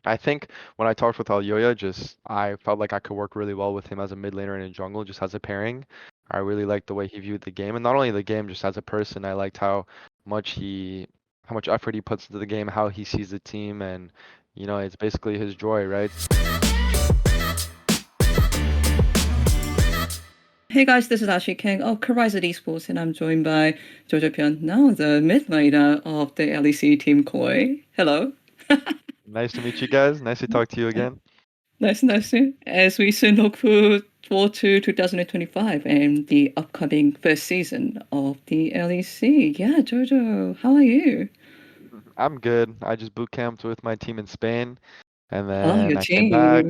I think when I talked with Alyoya, just I felt like I could work really well with him as a mid laner in a jungle, just as a pairing. I really liked the way he viewed the game, and not only the game, just as a person. I liked much he, how much effort he puts into the game, how he sees the team, and it's basically his joy, right? Hey guys, this is Ashley Kang of Horizon Esports, and I'm joined by Jojopyun, now the mid laner of the LEC team Koi. Hello. Nice to meet you guys. Nice to talk to you again. Nice. As we soon look forward to 2025 and the upcoming first season of the LEC. Yeah, Jojo, how are you? I'm good. I just boot camped with my team in Spain, and Oh, then your I came team. back.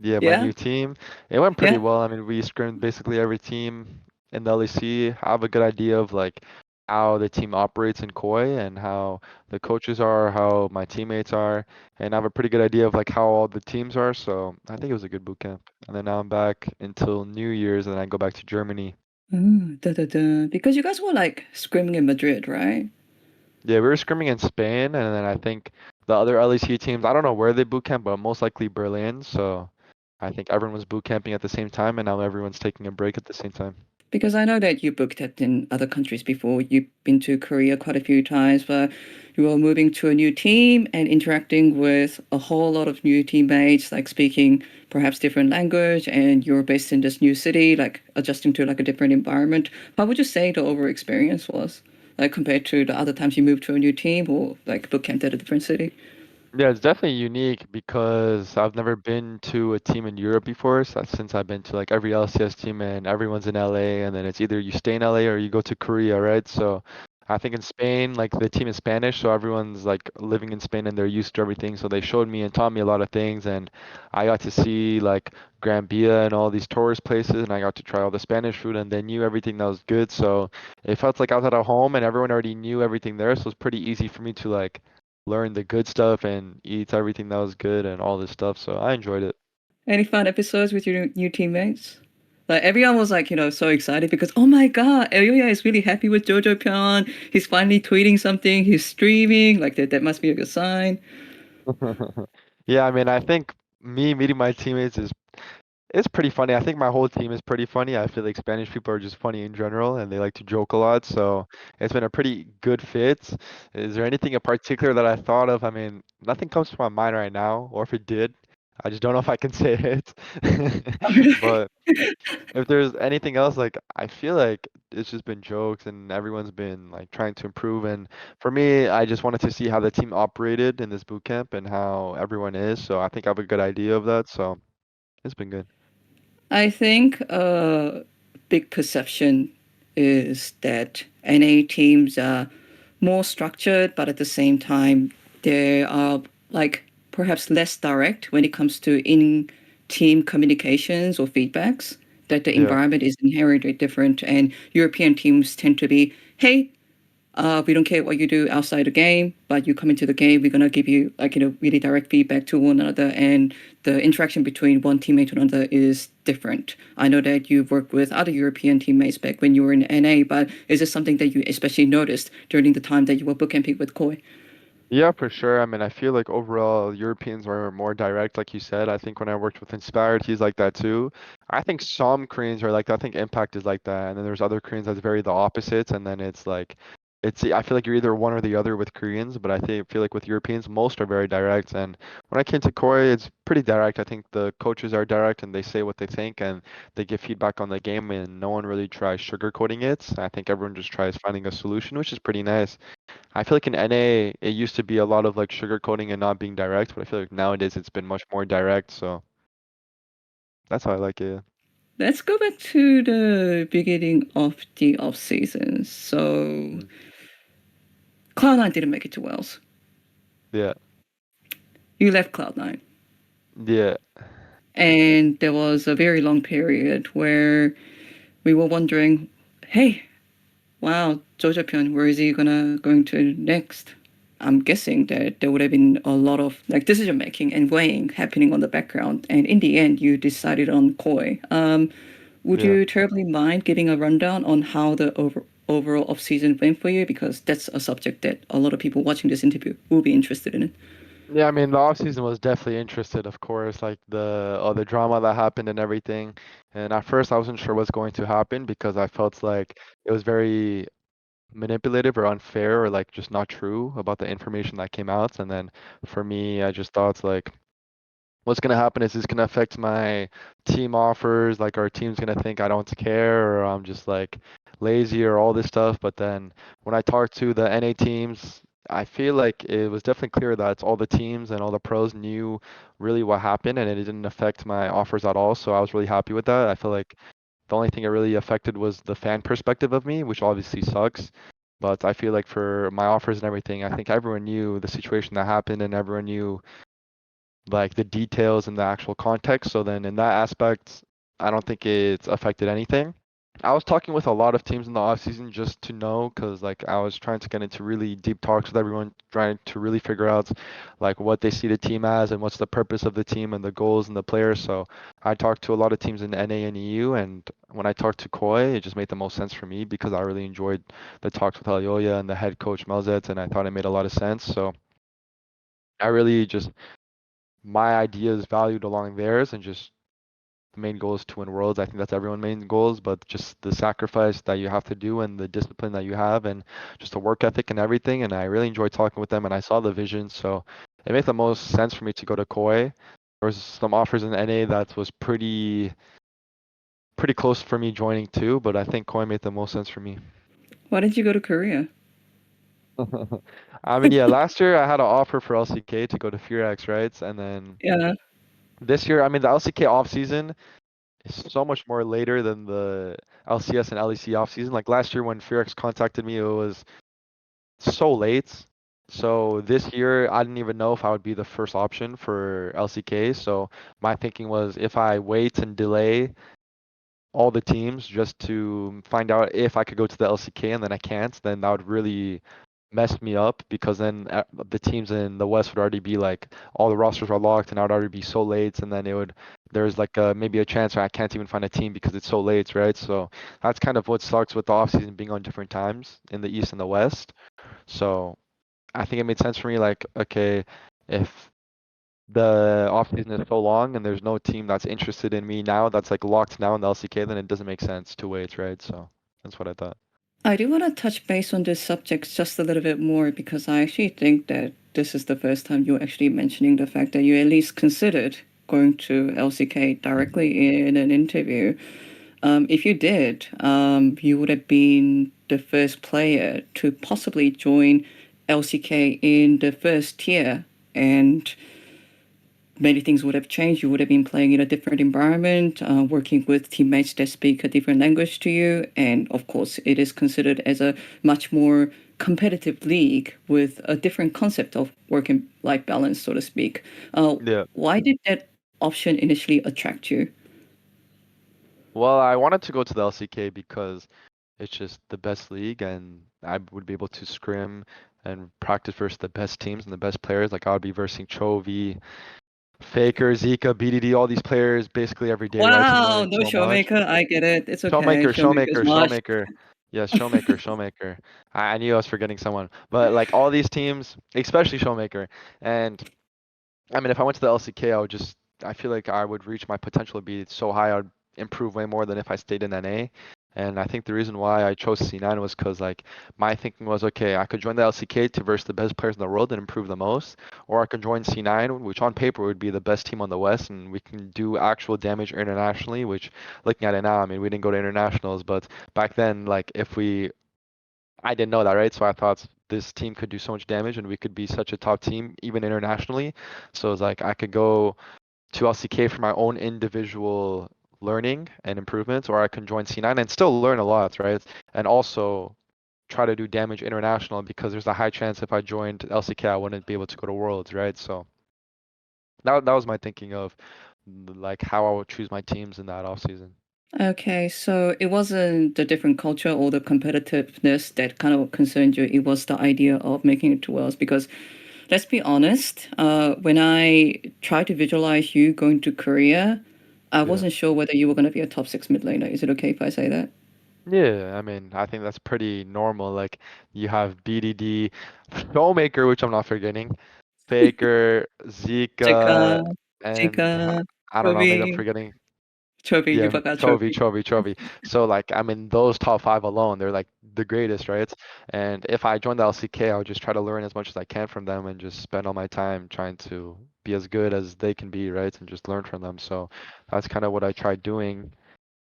Yeah, my Yeah, new team. It went pretty yeah. well. I mean, we scrimmed basically every team in the LEC. I have a good idea of like how the team operates in Koi and how the coaches are, how my teammates are, and I have a pretty good idea of like how all the teams are. So I think it was a good boot camp. And then now I'm back until New Year's, and then I go back to Germany. Because you guys were like screaming in Madrid, right? Yeah, we were scrimming in Spain, and then I think the other LEC teams, I don't know where they boot camp, but most likely Berlin. So I think everyone was boot camping at the same time, and now everyone's taking a break at the same time. Because I know that you booked it in other countries before. You've been to Korea quite a few times, but you are moving to a new team and interacting with a whole lot of new teammates, like speaking perhaps different language, and you're based in this new city, like adjusting to like a different environment. How would you say the overall experience was, like compared to the other times you moved to a new team or like book camped at a different city? Yeah, it's definitely unique because I've never been to a team in Europe before. So since I've been to like every LCS team and everyone's in LA, and then it's either you stay in LA or you go to Korea, right? So I think in Spain, like the team is Spanish, so everyone's like living in Spain and they're used to everything. So they showed me and taught me a lot of things, and I got to see like Gran Via and all these tourist places, and I got to try all the Spanish food, and they knew everything that was good. So it felt like I was at a home, and everyone already knew everything there, so it's pretty easy for me to like learn the good stuff and eat everything that was good and all this stuff. So I enjoyed it. Any fun episodes with your new teammates? Like everyone was like, so excited because oh my god, Elioya is really happy with Jojopyun. He's finally tweeting something. He's streaming. Like that must be a good sign. Yeah, I mean, I think me meeting my teammates is it's pretty funny. I think my whole team is pretty funny. I feel like Spanish people are just funny in general and they like to joke a lot. So it's been a pretty good fit. Is there anything in particular that I thought of? I mean, nothing comes to my mind right now, or if it did, I just don't know if I can say it. But if there's anything else, like I feel like it's just been jokes and everyone's been like trying to improve. And for me, I just wanted to see how the team operated in this boot camp and how everyone is. So I think I have a good idea of that. So it's been good. I think a big perception is that NA teams are more structured, but at the same time, they are like perhaps less direct when it comes to in team communications or feedbacks, that the Yeah. environment is inherently different. And European teams tend to be, hey, we don't care what you do outside the game, but you come into the game, we're gonna give you like really direct feedback to one another, and the interaction between one teammate to another is different. I know that you've worked with other European teammates back when you were in NA, but is this something that you especially noticed during the time that you were bookcamping with Koi? Yeah, for sure. I mean, I feel like overall Europeans are more direct, like you said. I think when I worked with Inspired, he's like that too. I think some Koreans are like that. I think Impact is like that. And then there's other Koreans that's very the opposite. And then it's like, I feel like you're either one or the other with Koreans, but feel like with Europeans, most are very direct. And when I came to Korea, it's pretty direct. I think the coaches are direct and they say what they think and they give feedback on the game and no one really tries sugarcoating it. I think everyone just tries finding a solution, which is pretty nice. I feel like in NA, it used to be a lot of like sugarcoating and not being direct, but I feel like nowadays it's been much more direct. So that's how I like it. Let's go back to the beginning of the off season. So Mm. Cloud9 didn't make it to Wales. Yeah. You left Cloud9. Yeah. And there was a very long period where we were wondering, hey, wow, Jojopyun, where is he going to next? I'm guessing that there would have been a lot of like decision making and weighing happening on the background, and in the end, you decided on Koi. Would Yeah. you terribly mind giving a rundown on how the overall off season went for you? Because that's a subject that a lot of people watching this interview will be interested in. Yeah, I mean, the offseason was definitely interested, of course, like the drama that happened and everything. And at first, I wasn't sure what's going to happen because I felt like it was very manipulative or unfair or like just not true about the information that came out. And then for me, I just thought like what's gonna happen is it's gonna affect my team offers. Like our team's gonna think I don't care or I'm just like lazy or all this stuff. But then when I talked to the NA teams, I feel like it was definitely clear that all the teams and all the pros knew really what happened and it didn't affect my offers at all. So I was really happy with that. I feel like the only thing it really affected was the fan perspective of me, which obviously sucks. But I feel like for my offers and everything, I think everyone knew the situation that happened and everyone knew like the details and the actual context. So then in that aspect, I don't think it's affected anything. I was talking with a lot of teams in the offseason just to know, because like I was trying to get into really deep talks with everyone, trying to really figure out like what they see the team as and what's the purpose of the team and the goals and the players. So I talked to a lot of teams in NA and EU, and when I talked to Koi, it just made the most sense for me because I really enjoyed the talks with Alioya and the head coach Melzet, and I thought it made a lot of sense. So I really just my ideas valued along theirs and just the main goal is to win worlds. I think that's everyone's main goals, but just the sacrifice that you have to do and the discipline that you have and just the work ethic and everything. And I really enjoyed talking with them and I saw the vision. So it made the most sense for me to go to Koi. There was some offers in NA that was pretty close for me joining too, but I think Koi made the most sense for me. Why did you go to Korea? I mean, yeah, last year I had an offer for LCK to go to Furex, right? And then Yeah. this year, I mean, the LCK off season is so much more later than the LCS and LEC off season. Like last year when Furex contacted me, it was so late. So this year, I didn't even know if I would be the first option for LCK. So my thinking was if I wait and delay all the teams just to find out if I could go to the LCK and then I can't, then that would really mess me up because then the teams in the West would already be like all the rosters are locked and I'd already be so late and then it would there's like maybe a chance where I can't even find a team because it's so late, right? So that's kind of what sucks with the offseason being on different times in the East and the West. So I think it made sense for me like okay, if the offseason is so long and there's no team that's interested in me now that's like locked now in the LCK, then it doesn't make sense to wait, right? So that's what I thought. I do want to touch base on this subject just a little bit more because I actually think that this is the first time you're actually mentioning the fact that you at least considered going to LCK directly in an interview. If you did, you would have been the first player to possibly join LCK in the first tier, and many things would have changed. You would have been playing in a different environment, working with teammates that speak a different language to you, and of course, it is considered as a much more competitive league with a different concept of work and life balance, so to speak. Yeah. Why did that option initially attract you? Well, I wanted to go to the LCK because it's just the best league and I would be able to scrim and practice versus the best teams and the best players. Like I would be versing Chovy, Faker, Zika, BDD, all these players basically every day, right? And Wow, learning no so much. showmaker. I get it. It's okay. Showmaker, Showmaker's Showmaker, much. Showmaker. Yes, Showmaker, Showmaker. I knew I was forgetting someone. But like all these teams, especially Showmaker. And I mean, if I went to the LCK, I feel like I would reach my potential to be so high, I'd improve way more than if I stayed in NA. And I think the reason why I chose C9 was because like my thinking was, okay, I could join the LCK to verse the best players in the world and improve the most, or I could join C9, which on paper would be the best team on the West, and we can do actual damage internationally. Which, looking at it now, I mean, we didn't go to internationals, but back then, like if we I didn't know that, right? So I thought this team could do so much damage and we could be such a top team, even internationally. So it's like I could go to LCK for my own individual learning and improvements, or I can join C9 and still learn a lot, right? And also try to do damage international because there's a high chance if I joined LCK, I wouldn't be able to go to Worlds, right? So that was my thinking of like how I would choose my teams in that off season. Okay, so it wasn't the different culture or the competitiveness that kind of concerned you. It was the idea of making it to Wales because let's be honest, when I tried to visualize you going to Korea, I Yeah. wasn't sure whether you were going to be a top six mid laner. Is it okay if I say that? Yeah, I mean, I think that's pretty normal. Like you have BDD, Showmaker, which I'm not forgetting. Faker, Zika, Jika, and Jika, I don't know, maybe I'm Chovy, forgetting. Chovy, you Yeah, forgot Chovy, Chovy. Chovy, Chovy. So like, I mean, those top five alone, they're like the greatest, right? And if I join the LCK, I'll just try to learn as much as I can from them and just spend all my time trying to be as good as they can be, right? And just learn from them. So that's kind of what I tried doing.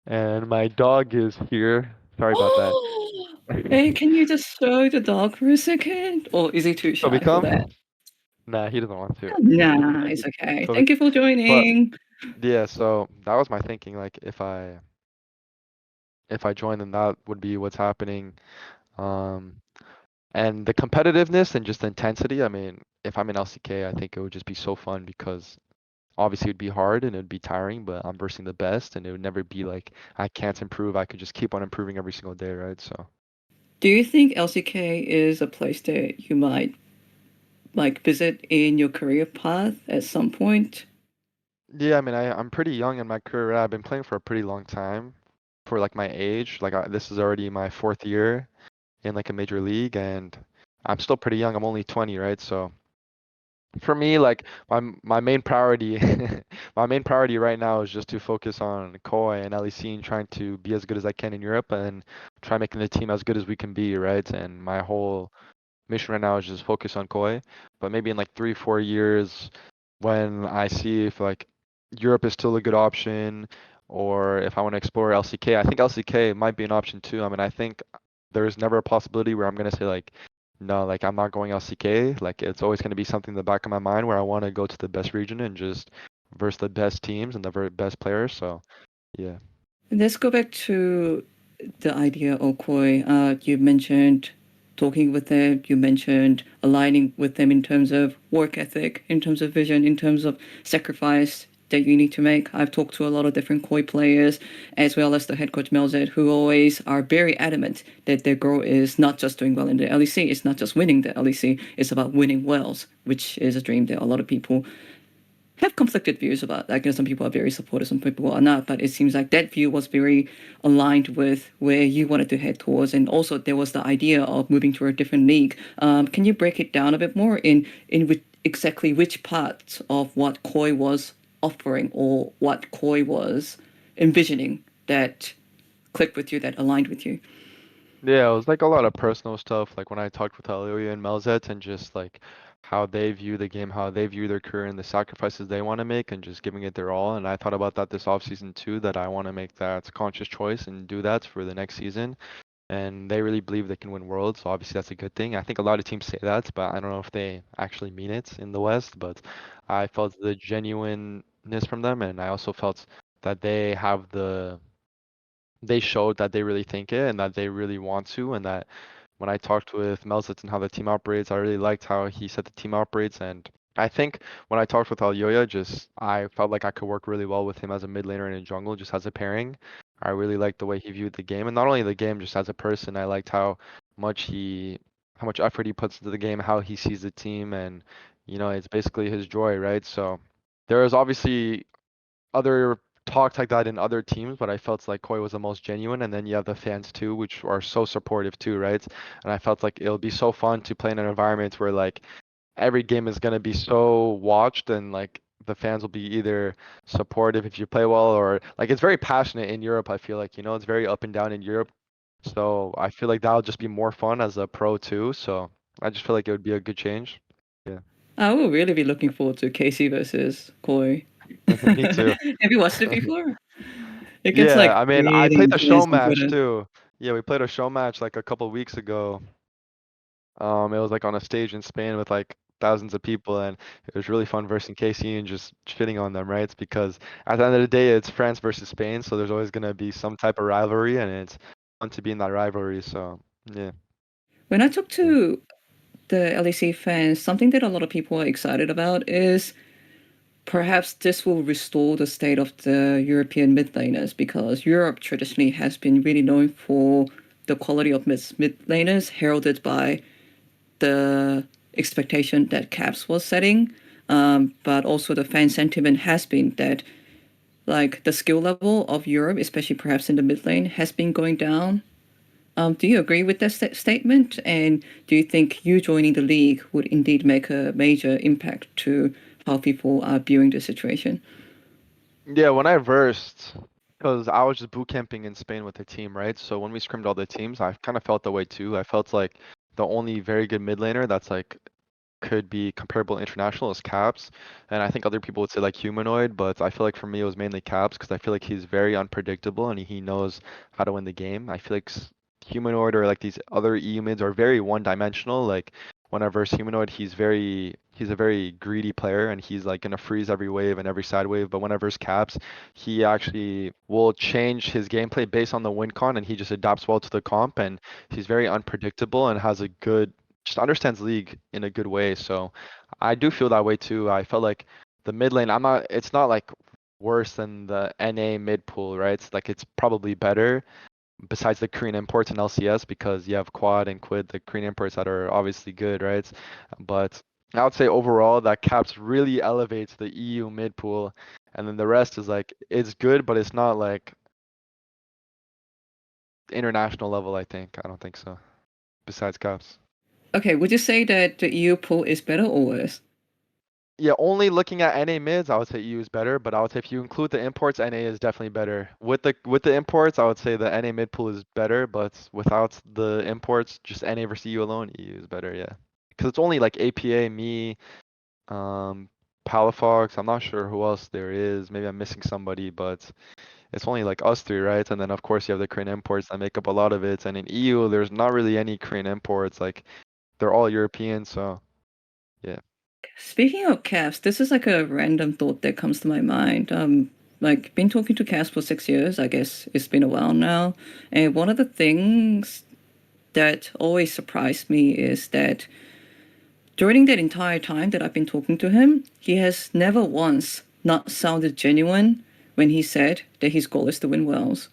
And my dog is here. Sorry about that. Hey, can you just show the dog for a second? Or is he too Toby, shy for that? come. Nah, he doesn't want to. Nah, it's okay. Toby, Thank you for but joining. yeah, so that was my thinking. Like, if I join, then that would be what's happening. Um, and the competitiveness and just the intensity. I mean, if I'm in LCK, I think it would just be so fun because obviously it'd be hard and it'd be tiring, but I'm versing the best, and it would never be like I can't improve. I could just keep on improving every single day, right? So Do you think LCK is a place that you might like visit in your career path at some point? yeah, I mean, I'm pretty young in my career. I've been playing for a pretty long time for like my age. Like this is already my fourth year in like a major league, and I'm still pretty young. I'm only 20, right? So for me, like my main priority, my main priority right now is just to focus on Koi and LEC and trying to be as good as I can in Europe and try making the team as good as we can be, right? And my whole mission right now is just focus on Koi. But maybe in like 3, 4 years, when I see if like Europe is still a good option, or if I want to explore LCK, I think LCK might be an option too. I mean, I think there's never a possibility where I'm gonna say like, no, like I'm not going LCK. Like it's always gonna be something in the back of my mind where I want to go to the best region and just verse the best teams and the very best players. So yeah. Let's go back to the idea of Koi. You mentioned talking with them, you mentioned aligning with them in terms of work ethic, in terms of vision, in terms of sacrifice that you need to make. I've talked to a lot of different Koi players, as well as the head coach Melzet, who always are very adamant that their goal is not just doing well in the LEC, it's not just winning the LEC, it's about winning Wells, which is a dream that a lot of people have conflicted views about. Like, you know, some people are very supportive, some people are not. But it seems like that view was very aligned with where you wanted to head towards, and also there was the idea of moving to a different league. Can you break it down a bit more in exactly which parts of what Koi was offering or what Koi was envisioning that clicked with you, that aligned with you? Yeah, it was like a lot of personal stuff, like when I talked with Aluya and Melzet and just like how they view the game, how they view their career and the sacrifices they want to make and just giving it their all. And I thought about that this offseason too, that I want to make that conscious choice and do that for the next season. And they really believe they can win Worlds, so obviously that's a good thing. I think a lot of teams say that, but I don't know if they actually mean it in the West. But I felt the genuineness from them, and I also felt that they showed that they really think it and that they really want to, and that when I talked with Melzit and how the team operates, I really liked how he said the team operates. And I think when I talked with Alyoya, just I felt like I could work really well with him as a mid laner and a jungle, just as a pairing. I really liked the way he viewed the game, and not only the game, just as a person. I liked much he, how much effort he puts into the game, how he sees the team, and it's basically his joy, right? So there is obviously other talks like that in other teams, but I felt like Koi was the most genuine. And then you have the fans too, which are so supportive too, right? And I felt like it'll be so fun to play in an environment where like every game is gonna be so watched and like the fans will be either supportive if you play well or like it's very passionate in Europe. I feel like it's very up and down in Europe. So I feel like that'll just be more fun as a pro too. So I just feel like it would be a good change. Yeah. I will really be looking forward to Casey versus Koi. Me too. Have you watched it before? It gets Yeah, like I mean, I really played the show intense on match Twitter. too. Yeah, we played a show match like a couple weeks ago. It was like on a stage in Spain with like thousands of people, and it was really fun versing Casey and just shitting on them, right? It's because at the end of the day, it's France versus Spain, so there's always gonna be some type of rivalry, and it's fun to be in that rivalry. So yeah. When I talk Yeah. to the LEC fans, something that a lot of people are excited about is perhaps this will restore the state of the European mid laners because Europe traditionally has been really known for the quality of mid laners, heralded by the expectation that Caps was setting. But also the fan sentiment has been that like the skill level of Europe, especially perhaps in the mid lane, has been going down Do you agree with that statement? And do you think you joining the league would indeed make a major impact to how people are viewing the situation? Yeah, when I versed, because I was just boot camping in Spain with the team, right? So when we scrimmed all the teams, I kind of felt the way too. I felt like the only very good mid laner that's like could be comparable international is Caps, and I think other people would say like Humanoid, but I feel like for me it was mainly Caps because I feel like he's very unpredictable and he knows how to win the game. I feel like Humanoid or like these other EU mids are very one-dimensional. Like when I verse Humanoid, he's a very greedy player and he's like gonna freeze every wave and every side wave. But when I verse Caps, he actually will change his gameplay based on the win con and he just adapts well to the comp and he's very unpredictable and has a good just understands League in a good way. So I do feel that way too. I felt like the mid lane, it's not like worse than the NA mid pool, right? It's like it's probably better besides the Korean imports and LCS because you have Quad and Quid, the Korean imports that are obviously good, right? But I would say overall that Caps really elevates the EU mid pool, and then the rest is like it's good, but it's not like international level, I think. I don't think so. Besides Caps. Okay, would you say that the EU pool is better or worse? Yeah, only looking at NA mids, I would say EU is better, but I would say if you include the imports, NA is definitely better. With the imports, I would say the NA mid pool is better, but without the imports, just NA versus EU alone, EU is better, yeah. Because it's only like APA, me, um, Palafox, I'm not sure who else there is. Maybe I'm missing somebody, but it's only like us three, right? And then of course you have the Korean imports that make up a lot of it. And in EU, there's not really any Korean imports. Like they're all European, so yeah. Speaking of Caps, this is like a random thought that comes to my mind. Like been talking to Caps for 6 years. I guess it's been a while now, and one of the things that always surprised me is that during that entire time that I've been talking to him, he has never once not sounded genuine when he said that his goal is to win Wells.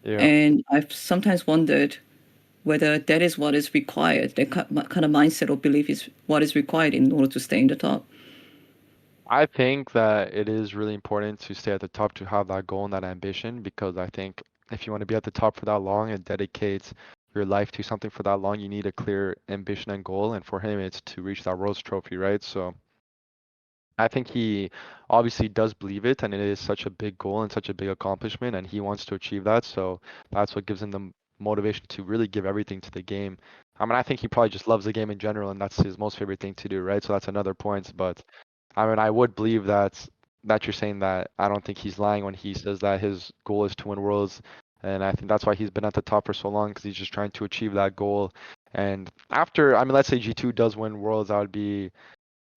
Yeah. And I've sometimes wondered whether that is what is required, that kind of mindset or belief is what is required in order to stay in the top. I think that it is really important to stay at the top to have that goal and that ambition because I think if you want to be at the top for that long and dedicate your life to something for that long, you need a clear ambition and goal. And for him, it's to reach that Rose Trophy, right? So I think he obviously does believe it, and it is such a big goal and such a big accomplishment, and he wants to achieve that. So that's what gives him the motivation to really give everything to the game. I mean, I think he probably just loves the game in general, and that's his most favorite thing to do, right? So that's another point. But I mean, I would believe that you're saying that. I don't think he's lying when he says that his goal is to win worlds, and I think that's why he's been at the top for so long because he's just trying to achieve that goal. And after, I mean, let's say G2 does win worlds, I would be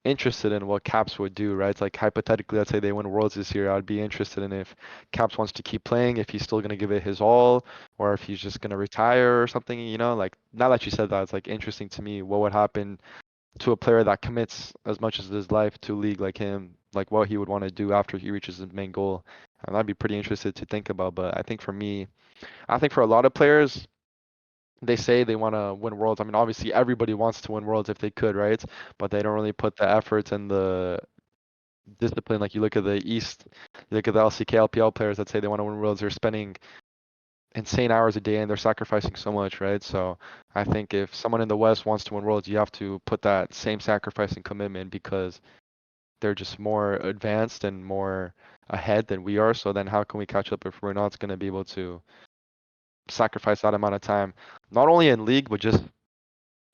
interested in what Caps would do, right? It's like hypothetically, let's say they win Worlds this year, I'd be interested in if Caps wants to keep playing, if he's still gonna give it his all, or if he's just gonna retire or something, you know? Like now that you said that, it's like interesting to me what would happen to a player that commits as much as his life to a league like him, like what he would want to do after he reaches his main goal. And I'd be pretty interested to think about. But I think for me, I think for a lot of players, they say they want to win worlds. I mean, obviously everybody wants to win worlds if they could, right? But they don't really put the efforts and the discipline. Like you look at the East, you look at the LCK, LPL players that say they want to win worlds. They're spending insane hours a day and they're sacrificing so much, right? So I think if someone in the West wants to win worlds, you have to put that same sacrifice and commitment because they're just more advanced and more ahead than we are. So then how can we catch up if we're not going to be able to sacrifice that amount of time, not only in league, but just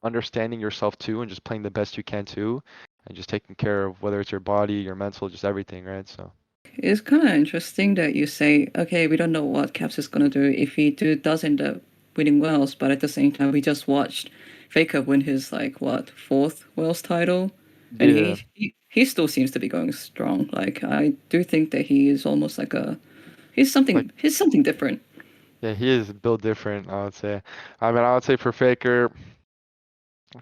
understanding yourself too and just playing the best you can too and just taking care of whether it's your body, your mental, just everything, right? So It's kind of interesting that you say, okay, we don't know what Caps is going to do if does end up winning Wells, but at the same time, we just watched Faker win his, like, what, fourth Wells title? And yeah, he still seems to be going strong. Like, I do think that he is almost like like he's something different. yeah, he is built different, I would say. I mean, I would say for Faker, I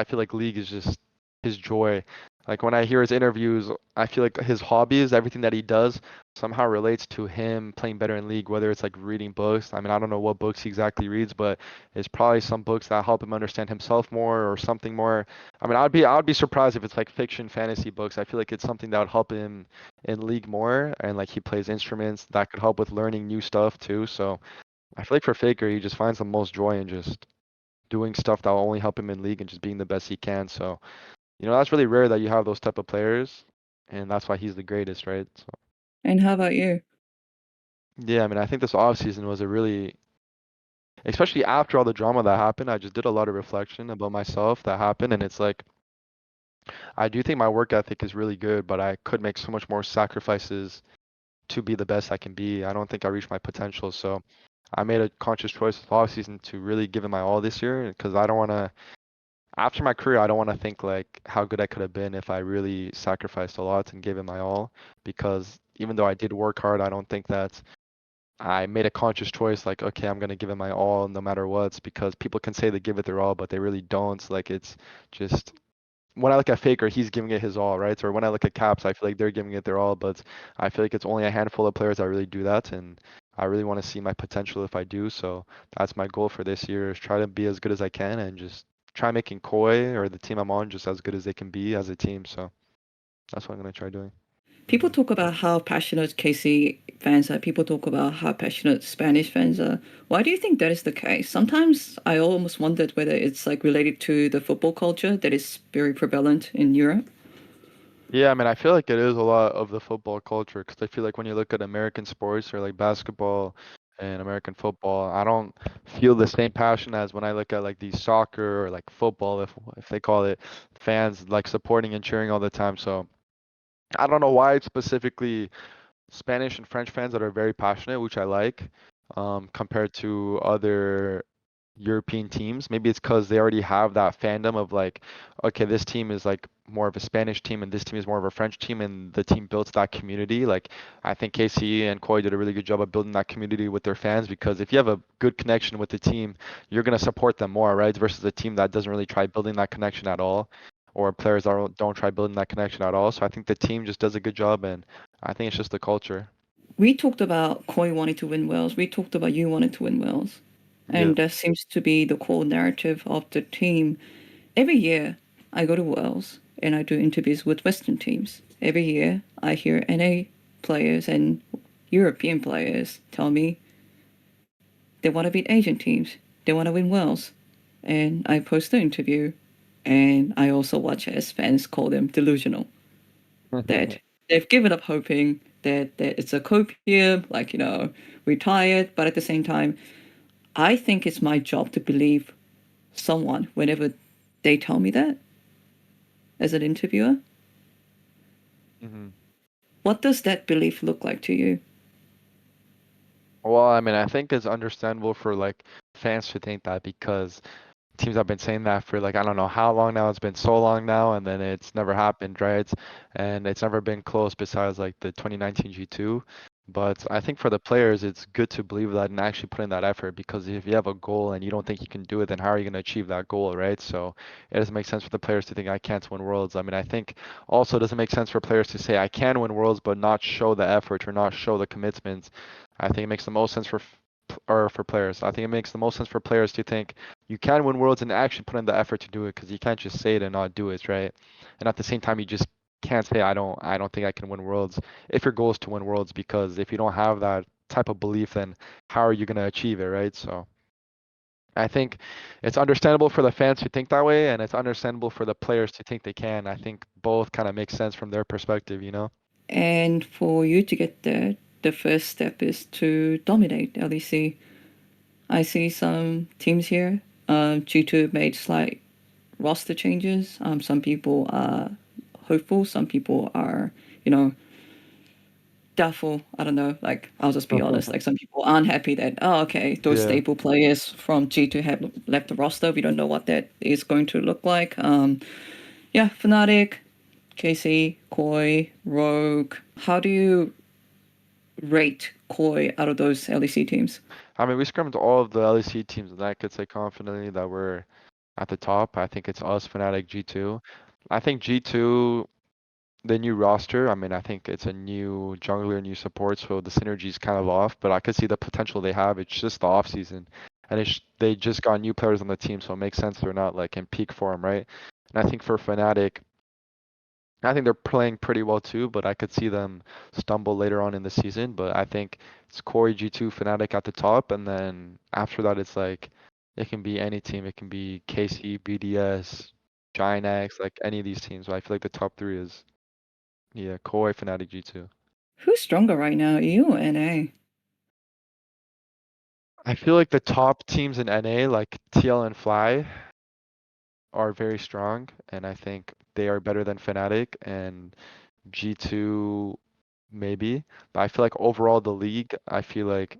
feel like League is just his joy. Like when I hear his interviews, I feel like his hobbies, everything that he does, somehow relates to him playing better in League, whether it's like reading books. I mean, I don't know what books he exactly reads, but it's probably some books that help him understand himself more or something more. I mean, I would be surprised if it's like fiction fantasy books. I feel like it's something that would help him in League more, and like he plays instruments that could help with learning new stuff too. So I feel like for Faker, he just finds the most joy in just doing stuff that will only help him in league and just being the best he can. So, that's really rare that you have those type of players, and that's why he's the greatest, right? So, And how about you? yeah, I mean, I think this offseason was a really, especially after all the drama that happened, I just did a lot of reflection about myself that happened, and it's like, I do think my work ethic is really good, but I could make so much more sacrifices to be the best I can be. I don't think I reached my potential, so I made a conscious choice this offseason to really give it my all this year because I don't want to, after my career, I don't want to think like how good I could have been if I really sacrificed a lot and gave it my all. Because even though I did work hard, I don't think that I made a conscious choice like, okay, I'm gonna give it my all no matter what. Because people can say they give it their all, but they really don't. Like it's just when I look at Faker, he's giving it his all, right? Or when I look at Caps, I feel like they're giving it their all, but I feel like it's only a handful of players that really do that, and I really want to see my potential if I do. So that's my goal for this year is try to be as good as I can and just try making Koi or the team I'm on just as good as they can be as a team. So that's what I'm gonna try doing. People talk about how passionate KC fans are. People talk about how passionate Spanish fans are. Why do you think that is the case? Sometimes I almost wondered whether it's like related to the football culture that is very prevalent in Europe. Yeah, I mean, I feel like it is a lot of the football culture because I feel like when you look at American sports or like basketball and American football, I don't feel the same passion as when I look at like these soccer or like football, if they call it, fans like supporting and cheering all the time. So I don't know why it's specifically Spanish and French fans that are very passionate, which I like, compared to other European teams. Maybe it's because they already have that fandom of like, okay, this team is like more of a Spanish team and this team is more of a French team, and the team builds that community. Like, I think KC and Koi did a really good job of building that community with their fans because if you have a good connection with the team, you're gonna support them more, right? Versus a team that doesn't really try building that connection at all, or players that don't try building that connection at all. So I think the team just does a good job, and I think it's just the culture. We talked about Koi wanting to win Wales. We talked about you wanting to win Wales. Yeah. And that seems to be the core narrative of the team. Every year, I go to Wales and I do interviews with Western teams. Every year, I hear NA players and European players tell me they want to beat Asian teams. They want to win Wales. And I post the interview, and I also watch as fans call them delusional. That they've given up hoping that it's a copium, like, retired, but at the same time, I think it's my job to believe someone whenever they tell me that as an interviewer. hmm What does that belief look like to you? Well, I mean, I think it's understandable for like fans to think that because teams have been saying that for like I don't know how long now. It's been so long now, and then it's never happened, right? And it's never been close besides like the 2019 G2. But I think for the players, it's good to believe that and actually put in that effort because if you have a goal and you don't think you can do it, then how are you going to achieve that goal, right? So it doesn't make sense for the players to think I can't win worlds. I mean, I think also it doesn't make sense for players to say I can win worlds but not show the effort or not show the commitment. I think it makes the most sense or for players. I think it makes the most sense for players to think you can win worlds and actually put in the effort to do it because you can't just say it and not do it, right? And at the same time, you just can't say I don't think I can win worlds if your goal is to win worlds because if you don't have that type of belief, then how are you going to achieve it, right? So I think it's understandable for the fans to think that way, and it's understandable for the players to think they can. I think both kind of make sense from their perspective. And for you to get there, the first step is to dominate LEC. I see some teams here due to made slight roster changes. Some people are hopeful, some people are, you know, doubtful. I don't know. Like, I'll just be honest. Like, some people aren't happy that, oh, okay, those Yeah. staple players from G2 have left the roster. We don't know what that is going to look like. Yeah, Fnatic, KC, Koi, Rogue. How do you rate Koi out of those LEC teams? I mean, we scrimmed all of the LEC teams, and I could say confidently that we're at the top. I think it's us, Fnatic, G2. I think G2, the new roster, I mean, I think it's a new jungler, new support, so the synergy's kind of off, but I could see the potential they have. It's just the off season, and they just got new players on the team, so it makes sense they're not like in peak form, right? And I think for Fnatic, I think they're playing pretty well too, but I could see them stumble later on in the season. But I think it's Corey, G2, Fnatic at the top, and then after that, it's like it can be any team. It can be KC, BDS, Giant X, like any of these teams. But I feel like the top three is yeah, Koi, Fnatic, G2. Who's stronger right now, EU or NA? I feel like the top teams in NA, like TL and Fly, are very strong, and I think they are better than Fnatic and G2 maybe. But I feel like overall the league, I feel like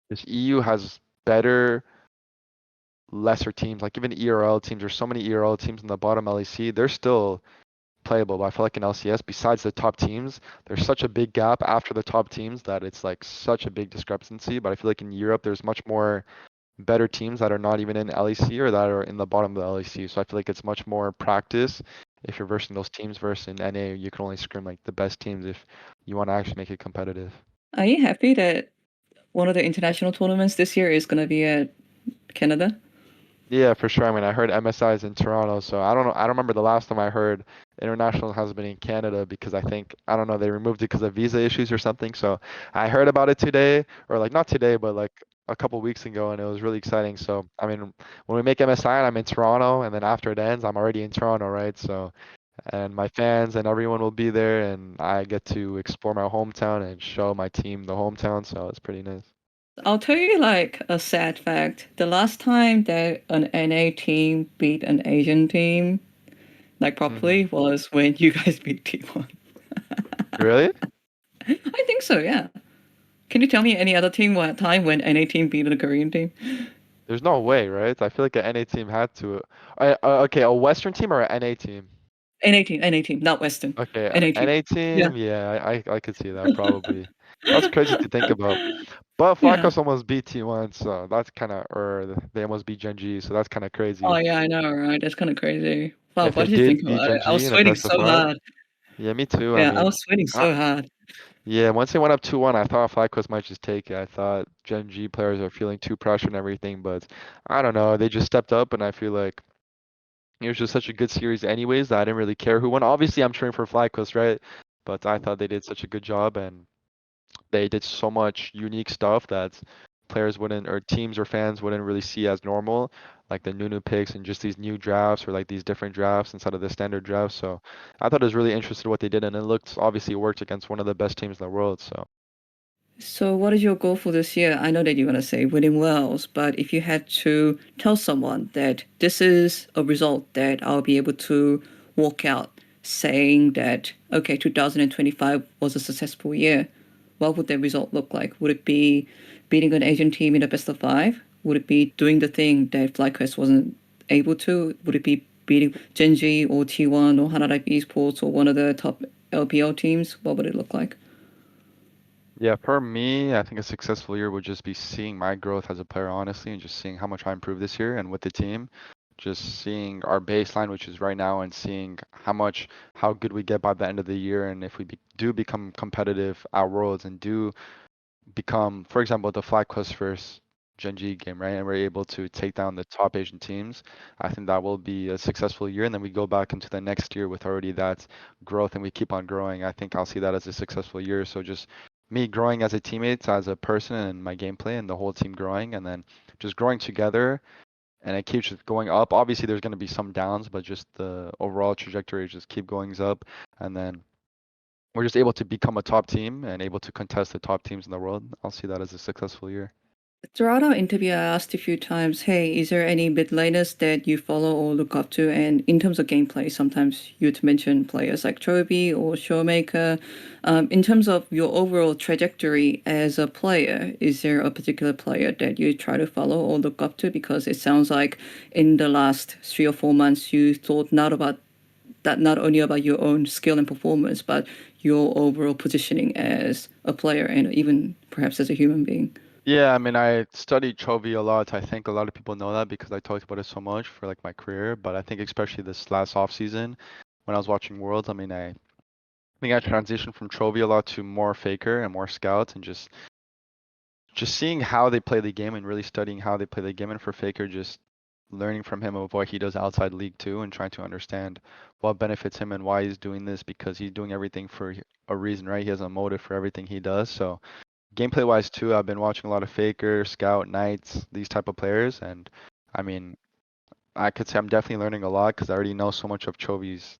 this EU has better, lesser teams. Like even ERL teams, there's so many ERL teams in the bottom LEC. They're still playable, but I feel like in LCS, besides the top teams, there's such a big gap after the top teams that it's like such a big discrepancy. But I feel like in Europe, there's much more better teams that are not even in LEC or that are in the bottom of the LEC. So I feel like it's much more practice. If you're versing those teams versus in NA, you can only scrim like the best teams if you want to actually make it competitive. Are you happy that one of the international tournaments this year is going to be at Canada? Yeah, for sure. I mean, I heard MSI is in Toronto, so I don't know. I don't remember the last time I heard international has been in Canada because I think, I don't know, they removed it because of visa issues or something. So I heard about it today, or like not today, but like a couple weeks ago, and it was really exciting. So, I mean, when we make MSI, I'm in Toronto, and then after it ends, I'm already in Toronto, right? So, and my fans and everyone will be there, and I get to explore my hometown and show my team the hometown. So it's pretty nice. I'll tell you like a sad fact. The last time that an NA team beat an Asian team like Hmm. properly was when you guys beat T1. Really? I think so, yeah. Can you tell me any other team what time when NA team beat a Korean team? There's no way, right? I feel like an NA team had to. Okay, a Western team or an NA team? NA team, not Western. Okay, NA team. NA Yeah. team. Yeah, I could see that probably. That's crazy to think about. But Yeah. Flacco's almost beat T1, so that's kind of, or they almost beat Gen G, so that's kind of Oh crazy. yeah, I know, right? That's kind of crazy. Wow, If what they did you think did beat about it? Gen I G was in a sweating best of so five, hard. yeah, me too. I Yeah, I mean, was sweating I, so hard. yeah, once they went up 2-1, I thought Flacco's might just take it. I thought Gen G players are feeling too pressure and everything, but I don't know. They just stepped up, and I feel like it was just such a good series anyways that I didn't really care who won. Obviously, I'm cheering for FlyQuest, right? But I thought they did such a good job and they did so much unique stuff that players wouldn't or teams or fans wouldn't really see as normal, like the new picks and just these new drafts or like these different drafts instead of the standard drafts. So I thought it was really interesting what they did and it looked obviously it worked against one of the best teams in the world. So So, what is your goal for this year? I know that you're going to say winning Wells, but if you had to tell someone that this is a result that I'll be able to walk out saying that, okay, 2025 was a successful year, what would that result look like? Would it be beating an Asian team in the best of five? Would it be doing the thing that FlyQuest wasn't able to? Would it be beating Genji or T1 or Hana Life Esports or one of the top LPL teams? What would it look like? yeah, for me, I think a successful year would just be seeing my growth as a player, honestly, and just seeing how much I improved this year and with the team. Just seeing our baseline, which is right now, and seeing how good we get by the end of the year, and if we do become competitive at Worlds and do become, for example, the Flag Quest versus Gen G game, right? And we're able to take down the top Asian teams. I think that will be a successful year, and then we go back into the next year with already that growth, and we keep on growing. I think I'll see that as a successful year. So just me growing as a teammate, as a person, and my gameplay, and the whole team growing, and then just growing together. And it keeps just going up. Obviously, there's going to be some downs, but just the overall trajectory just keep going up, and then we're just able to become a top team and able to contest the top teams in the world. I'll see that as a successful year. Throughout our interview, I asked a few times, hey, is there any mid laners that you follow or look up to? And in terms of gameplay, sometimes you'd mention players like Chobi or Showmaker. In terms of your overall trajectory as a player, is there a particular player that you try to follow or look up to? Because it sounds like in the last 3 or 4 months, you thought not only about your own skill and performance, but your overall positioning as a player and even perhaps as a human being. Yeah, I mean, I studied Chovy a lot. I think a lot of people know that because I talked about it so much for like my career. But I think especially this last off season when I was watching Worlds, I mean, I think I transitioned from Chovy a lot to more Faker and more Scout and just seeing how they play the game and really studying how they play the game. And for Faker, just learning from him of what he does outside league too, and trying to understand what benefits him and why he's doing this because he's doing everything for a reason, right? He has a motive for everything he does. So gameplay wise too, I've been watching a lot of Faker, Scout, Knights, these type of players, and I mean, I could say I'm definitely learning a lot because I already know so much of Chovy's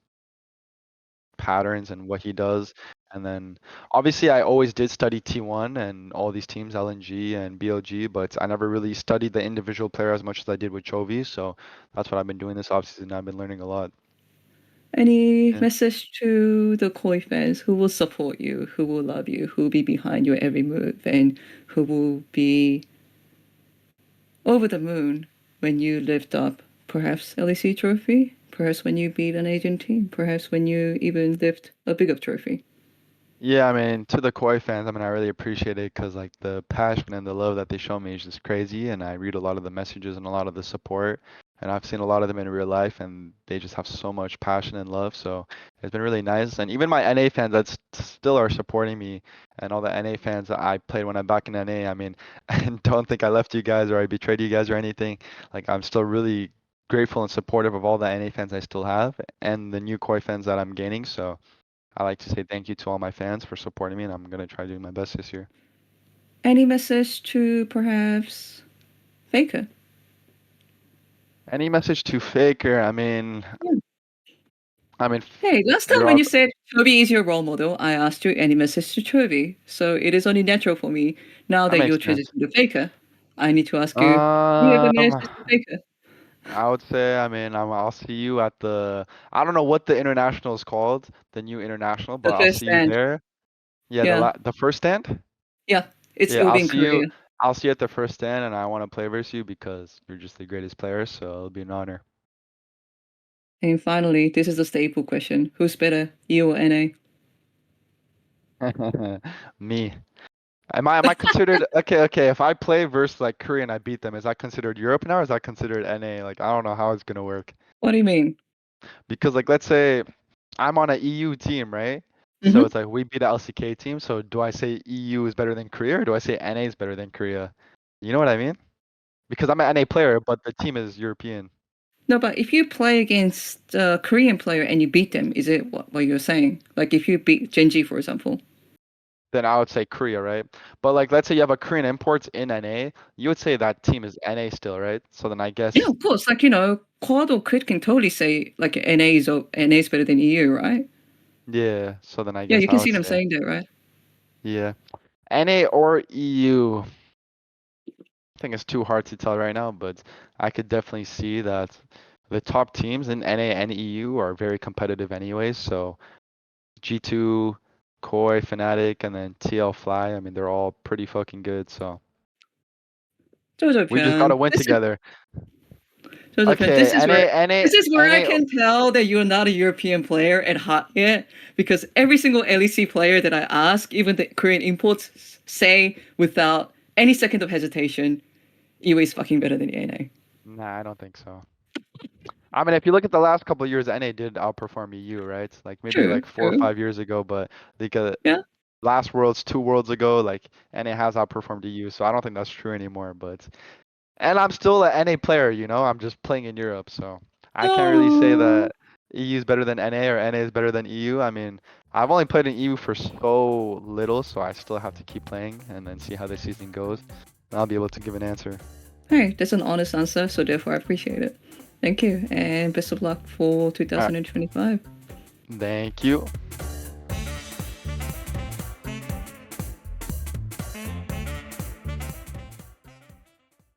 patterns and what he does. And then obviously I always did study T1 and all these teams, LNG and BLG, but I never really studied the individual player as much as I did with Chovy. So that's what I've been doing this offseason. I've been learning a lot. Any Yeah. message to the Koi fans who will support you, who will love you, who will be behind your every move, and who will be over the moon when you lift up perhaps LEC trophy, perhaps when you beat an Asian team, perhaps when you even lift a big up trophy? Yeah, I mean, to the Koi fans, I mean, I really appreciate it because like the passion and the love that they show me is just crazy, and I read a lot of the messages and a lot of the support, and I've seen a lot of them in real life, and they just have so much passion and love. So it's been really nice, and even my NA fans that still are supporting me, and all the NA fans that I played when I'm back in NA. I mean, and don't think I left you guys or I betrayed you guys or anything. Like I'm still really grateful and supportive of all the NA fans I still have, and the new Koi fans that I'm gaining. So. I like to say thank you to all my fans for supporting me, and I'm gonna try doing my best this year. Any message to perhaps Faker? Any message to Faker? Yeah. I mean, Hey, last time you're when all. you said Chobi is your role model, I asked you any message to Chobi. So it is only natural for me, now That that you're makes sense. transitioning to Faker, I need to ask you, do you have a Um, message to Faker? I would say, I'll see you at the. I don't know what the international is called, the new international, The but I'll first see you stand. there. Yeah, Yeah. the first stand. Yeah. It Yeah, will be in Korea. I'll see you at the first stand, and I want to play versus you because you're just the greatest player, so it'll be an honor. And finally, this is a staple question. Who's better, you or NA? Me. Am I considered okay, okay, if I play versus like Korea and I beat them, is that considered Europe now or is that considered NA? Like I don't know how it's gonna work. What do you mean? Because like let's say I'm on a EU team, right? So Mm-hmm. it's like we beat the LCK team, so do I say EU is better than Korea or do I say NA is better than Korea? You know what I mean? Because I'm an NA player, but the team is European. No, but if you play against a Korean player and you beat them, is it what you're saying? Like if you beat Genji, for example. Then I would say Korea, right? But like let's say you have a Korean imports in NA, you would say that team is NA still, right? So then I Yeah, guess of course. Like, Quad or Crit can totally say like NA is better than EU, right? yeah, so then I Yeah, guess you I can would see them say saying that, right? yeah. NA or EU? I think it's too hard to tell right now, but I could definitely see that the top teams in NA and EU are very competitive anyways. So G2, Koi, Fnatic, and then TL Fly, I mean, they're all pretty fucking good. So we just gotta Jojopyun, win together. Jojopyun, Okay, this is where I NA. can tell that you're not a European player at hot yet, because every single LEC player that I ask, even the Korean imports, say without any second of hesitation, EU is fucking better than NA. Nah, I don't think so. I mean, if you look at the last couple of years, NA did outperform EU, right? Like maybe True, like 4 or 5 true. years ago, but like Yeah. last Worlds, 2 worlds ago, like NA has outperformed EU, so I don't think that's true anymore. But and I'm still an NA player, you know. I'm just playing in Europe, so I can't really say Oh. that EU is better than NA or NA is better than EU. I mean, I've only played in EU for so little, so I still have to keep playing and then see how the season goes. And I'll be able to give an answer. Hey, that's an honest answer, so therefore I appreciate it. Thank you, and best of luck for All right, 2025. thank you.